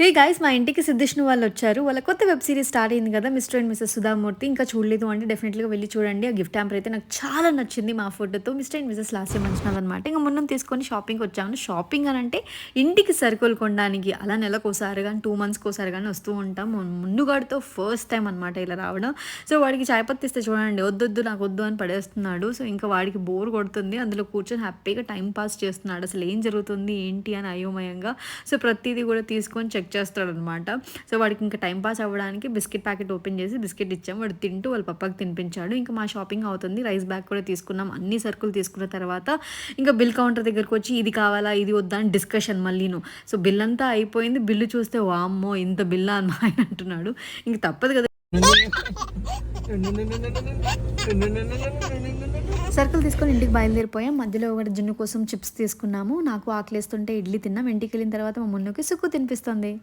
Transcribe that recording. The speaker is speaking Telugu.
హే గైస్ మా ఇంటికి సిద్ధిష్ణు వాళ్ళు వచ్చారు. వాళ్ళ కొత్త వెబ్ సీరీస్ స్టార్ట్ అయింది కదా! 'Mr and Mrs Sudha Murty'. ఇంకా చూడలేదు అంటే డెఫినెట్‌గా వెళ్లి చూడండి. ఆ గిఫ్ట్ హ్యాంపర్ అయితే నాకు చాలా నచ్చింది మా ఫోటోతో. 'Mr and Mrs' last year మంచినదనమాట. ఇంక మొన్న తీసుకొని షాపింగ్‌కి వచ్చాము. షాపింగ్ అనంటే ఇంటికి సరుకులు కొనడానికి అలా నెలకోసారి గాని, 2 మంత్స్‌కోసారి గాని వస్తూ ఉంటాం. మున్నుగాడితో ఫస్ట్ టైమ్ అనమాట ఇలా రావడం. సో వాడికి చాయ్ పత్తి ఇస్తే చూడండి వద్దొద్దు నాకొద్దు అని పడేస్తున్నాడు. సో ఇంకా వాడికి బోర్ కొడుతుంది. అందులో కూర్చొని హ్యాపీగా టైమ్ పాస్ చేస్తున్నాడు. అసలు ఏం జరుగుతుంది ఏంటి అని అయోమయంగా. సో ప్రతీది కూడా తీసుకొని చెక్ చేస్తాడనమాట. సో వాడికి ఇంకా టైం పాస్ అవ్వడానికి బిస్కెట్ ప్యాకెట్ ఓపెన్ చేసి బిస్కెట్ ఇచ్చాము. వాడు తింటూ వాళ్ళ పప్పాకి తినిపించాడు. ఇంకా మా షాపింగ్ అవుతుంది. రైస్ బ్యాగ్ కూడా తీసుకున్నాం. అన్ని సరుకులు తీసుకున్న తర్వాత ఇంకా బిల్ కౌంటర్ దగ్గరకు వచ్చి ఇది కావాలా ఇది వద్దా అని డిస్కషన్ మళ్ళీను. సో బిల్ అంతా అయిపోయింది. బిల్లు చూస్తే వామ్మో ఇంత బిల్లా అని మా ఆయన అంటున్నాడు. ఇంక తప్పదు కదా. సరుకులు తీసుకొని ఇంటికి బయలుదేరిపోయాం. మధ్యలో ఒకటి జున్ను కోసం చిప్స్ తీసుకున్నాము. నాకు ఆకలేస్తుంటే ఇడ్లీ తిన్నాం. ఇంటికి వెళ్ళిన తర్వాత మా మున్నుకి సుక్కు తినిపిస్తుంది.